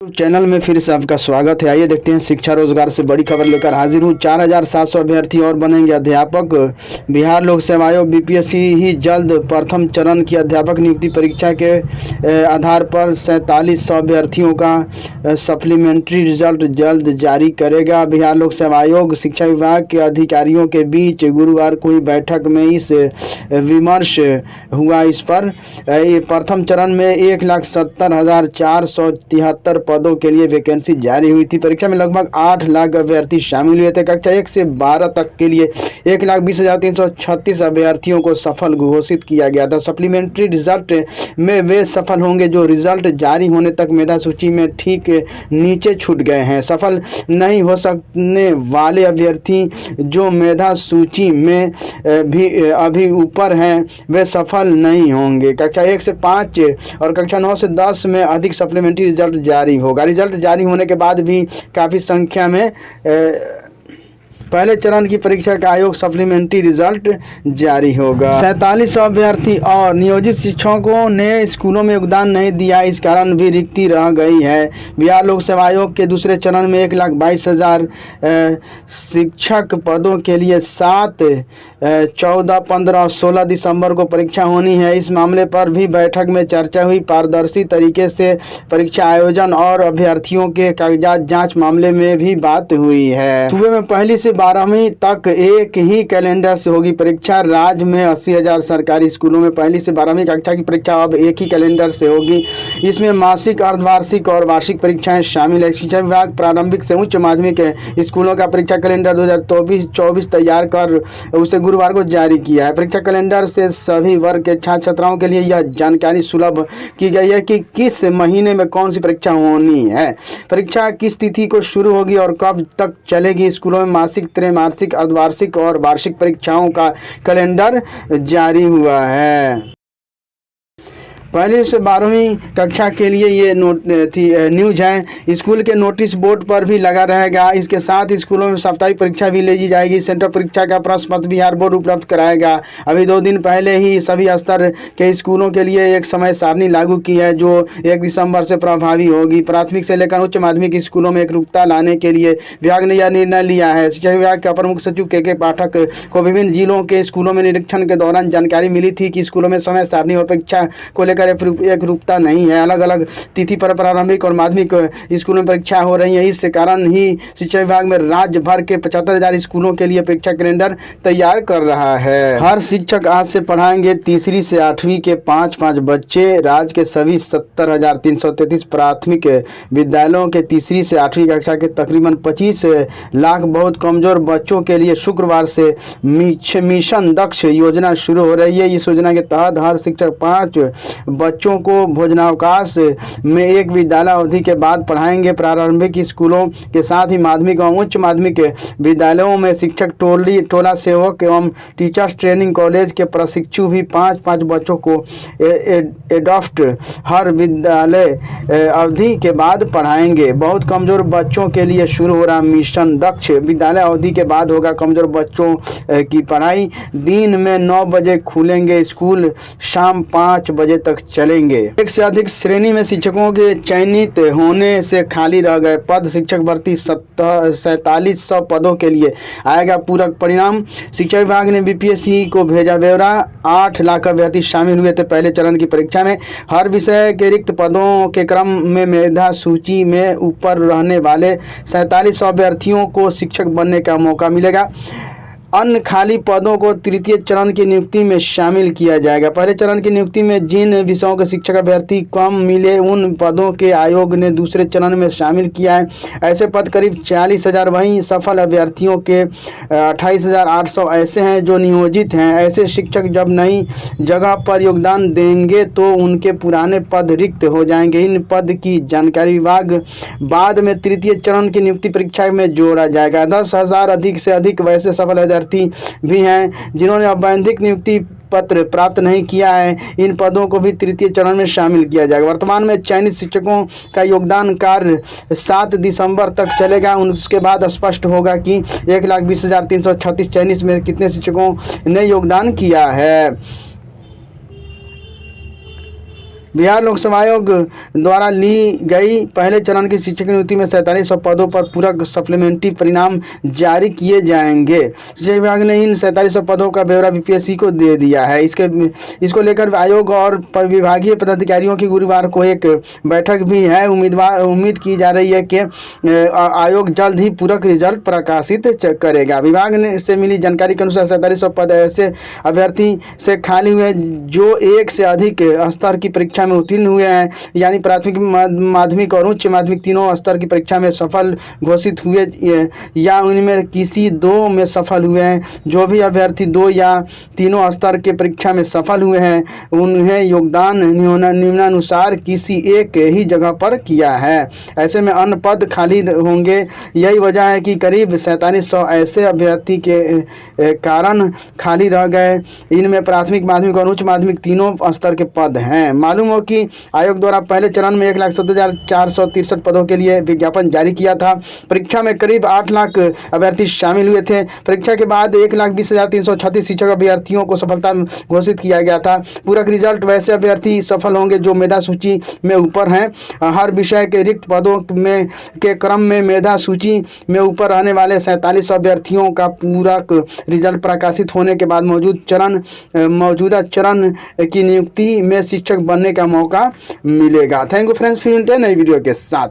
Channel में फिर से आपका स्वागत है। आइए देखते हैं शिक्षा रोजगार से बड़ी खबर लेकर हाजिर हूँ। 4700 अभ्यर्थी और बनेंगे अध्यापक। बिहार लोक सेवा आयोग बीपीएससी ही जल्द प्रथम चरण की अध्यापक नियुक्ति परीक्षा के आधार पर 4700 अभ्यर्थियों का सप्लीमेंट्री रिजल्ट जल्द जारी करेगा। बिहार लोक सेवा आयोग शिक्षा विभाग के अधिकारियों के बीच गुरुवार को हुई बैठक में इस विमर्श हुआ। इस पर प्रथम चरण में 1,70,473 पदों के लिए वैकेंसी जारी हुई थी। परीक्षा में लगभग 8 लाख अभ्यर्थी शामिल हुए थे। कक्षा 1 से 12 तक के लिए 1,20,336 अभ्यर्थियों को सफल घोषित किया गया था। सप्लीमेंट्री रिजल्ट में वे सफल होंगे जो रिजल्ट जारी होने तक मेधा सूची में ठीक नीचे छूट गए हैं। सफल नहीं हो सकने वाले अभ्यर्थी जो मेधा सूची में भी अभी ऊपर हैं वे सफल नहीं होंगे। कक्षा 1 से 5 और कक्षा 9 से 10 में अधिक सप्लीमेंट्री रिजल्ट जारी होगा। रिजल्ट जारी होने के बाद भी काफ़ी संख्या में पहले चरण की परीक्षा का आयोग सप्लीमेंट्री रिजल्ट जारी होगा। 4700 अभ्यर्थी और नियोजित शिक्षकों ने स्कूलों में योगदान नहीं दिया, इस कारण भी रिक्ति रह गई है। बिहार लोक सेवा आयोग के दूसरे चरण में 1,22,000 शिक्षक पदों के लिए 7, 14, 15 और 16 दिसंबर को परीक्षा होनी है। इस मामले पर भी बैठक में चर्चा हुई। पारदर्शी तरीके से परीक्षा आयोजन और अभ्यर्थियों के कागजात जांच मामले में भी बात हुई है। सूबे में पहली से 12वीं तक एक ही कैलेंडर से होगी परीक्षा। राज्य में 80,000 सरकारी स्कूलों में पहली से 12वीं कक्षा की परीक्षा अब एक ही कैलेंडर से होगी। इसमें मासिक, अर्धवार्षिक और वार्षिक परीक्षाएं शामिल है। शिक्षा विभाग प्रारंभिक से उच्च माध्यमिक स्कूलों का परीक्षा कैलेंडर 2024 तैयार कर उसे गुरुवार को जारी किया है। परीक्षा कैलेंडर से सभी वर्ग के छात्र छात्राओं के लिए यह जानकारी सुलभ की गई है कि किस महीने में कौन सी परीक्षा होनी है, परीक्षा किस तिथि को शुरू होगी और कब तक चलेगी। स्कूलों में मासिक, त्रैमासिक, अर्धवार्षिक और वार्षिक परीक्षाओं का कैलेंडर जारी हुआ है। पहली से 12वीं कक्षा के लिए ये न्यूज है। स्कूल के नोटिस बोर्ड पर भी लगा रहेगा। इसके साथ स्कूलों में साप्ताहिक परीक्षा भी ली जाएगी। सेंटर परीक्षा का प्रश्न पत्र बिहार बोर्ड उपलब्ध कराएगा। अभी 2 दिन पहले ही सभी स्तर के स्कूलों के लिए एक समय सारणी लागू की है जो 1 दिसंबर से प्रभावी होगी। प्राथमिक से लेकर उच्च माध्यमिक स्कूलों में एकरूपता लाने के लिए विभाग ने यह निर्णय लिया है। शिक्षा विभाग के अपर मुख्य सचिव के पाठक को विभिन्न जिलों के स्कूलों में निरीक्षण के दौरान जानकारी मिली थी कि स्कूलों में समय सारणी और परीक्षा को लेकर एक रूपता नहीं है। अलग अलग तिथि पर प्रारंभिक और माध्यमिक स्कूलों में परीक्षा हो रही है। इस कारण ही शिक्षा विभाग में राज्य भर के 75,000 स्कूलों के लिए परीक्षा कैलेंडर तैयार कर रहा है। हर शिक्षक आज से पढ़ाएंगे 3री से 8वीं के 5-5 बच्चे। राज्य के सभी 70,333 प्राथमिक विद्यालयों के 3री से 8वीं कक्षा के तकरीबन 25 लाख बहुत कमजोर बच्चों के लिए शुक्रवार से मिशन दक्ष योजना शुरू हो रही है। इस योजना के तहत हर शिक्षक 5 बच्चों को भोजनावकाश में एक विद्यालय अवधि के बाद पढ़ाएंगे। प्रारंभिक स्कूलों के साथ ही माध्यमिक एवं उच्च माध्यमिक विद्यालयों में शिक्षक टोला सेवक एवं टीचर्स ट्रेनिंग कॉलेज के प्रशिक्षु भी 5-5 बच्चों को एडॉप्ट हर विद्यालय अवधि के बाद पढ़ाएंगे। बहुत कमजोर बच्चों के लिए शुरू हो रहा मिशन दक्ष विद्यालय अवधि के बाद होगा कमजोर बच्चों की पढ़ाई। दिन में 9 बजे खुलेंगे स्कूल, शाम 5 बजे तक चलेंगे। 1 से अधिक श्रेणी में शिक्षकों के चयनित होने से खाली रह गए पद। शिक्षक भर्ती 4700 पदों के लिए आएगा पूरक परिणाम। शिक्षा विभाग ने बीपीएससी को भेजा ब्यौरा। 8 लाख अभ्यर्थी शामिल हुए थे पहले चरण की परीक्षा में। हर विषय के रिक्त पदों के क्रम में मेधा सूची में ऊपर रहने वाले 4700 अभ्यर्थियों को शिक्षक बनने का मौका मिलेगा। अन्य खाली पदों को तृतीय चरण की नियुक्ति में शामिल किया जाएगा। पहले चरण की नियुक्ति में जिन विषयों के शिक्षक अभ्यर्थी कम मिले उन पदों के आयोग ने दूसरे चरण में शामिल किया है। ऐसे पद करीब 40,000 वहीं सफल अभ्यर्थियों के 28,800 ऐसे हैं जो नियोजित हैं। ऐसे शिक्षक जब नई जगह पर योगदान देंगे तो उनके पुराने पद रिक्त हो जाएंगे। इन पद की जानकारी विभाग बाद में तृतीय चरण की नियुक्ति परीक्षा में जोड़ा जाएगा। 10,000 अधिक से अधिक वैसे सफल अभ्यर्थी भी हैं जिन्होंने औपबंधिक नियुक्ति पत्र प्राप्त नहीं किया है। इन पदों को भी तृतीय चरण में शामिल किया जाएगा। वर्तमान में चयनित शिक्षकों का योगदान कार्य 7 दिसंबर तक चलेगा। उसके बाद स्पष्ट होगा कि 1,20,336 चयनित में कितने शिक्षकों ने योगदान किया है। बिहार लोक सेवा आयोग द्वारा ली गई पहले चरण की शिक्षक नियुक्ति में 4700 पदों पर पूरक सप्लीमेंट्री परिणाम जारी किए जाएंगे। शिक्षा विभाग ने इन 4700 पदों का ब्यौरा बीपीएससी को दे दिया है। इसको लेकर आयोग और विभागीय पदाधिकारियों की गुरुवार को एक बैठक भी है। उम्मीद की जा रही है कि आयोग जल्द ही पूरक रिजल्ट प्रकाशित करेगा। विभाग ने से मिली जानकारी के अनुसार 4700 पद ऐसे अभ्यर्थी से खाली हुए जो एक से अधिक स्तर की परीक्षा में उत्तीर्ण हुए हैं, यानी प्राथमिक, माध्यमिक और उच्च माध्यमिक तीनों स्तर की परीक्षा में सफल घोषित हुए या उनमें किसी दो में सफल हुए हैं। जो भी अभ्यर्थी दो या तीनों स्तर के परीक्षा में सफल हुए हैं उन्हें योगदान निम्नानुसार किसी एक ही जगह पर किया है। ऐसे में अन्य पद खाली होंगे। यही वजह है कि करीब 4700 ऐसे अभ्यर्थी के कारण खाली रह गए। इनमें प्राथमिक, माध्यमिक और उच्च माध्यमिक तीनों स्तर के पद हैं। मालूम हो कि आयोग द्वारा पहले चरण में 1,70,463 पदों के लिए विज्ञापन जारी किया था। परीक्षा में करीब 8 लाख अभ्यर्थी शामिल हुए थे। परीक्षा के बाद 1,20,336 शिक्षक अभ्यर्थियों को सफलता घोषित किया गया था। पूरक रिजल्ट वैसे अभ्यर्थी सफल होंगे जो मेधा सूची में ऊपर हैं। हर विषय के रिक्त पदों में के क्रम में मेधा सूची में ऊपर रहने वाले 47 अभ्यर्थियों का पूरक रिजल्ट प्रकाशित होने के बाद मौजूदा चरण की नियुक्ति में शिक्षक बनने का मौका मिलेगा। थैंक यू फ्रेंड्स, फिर मिलते हैं नई वीडियो के साथ।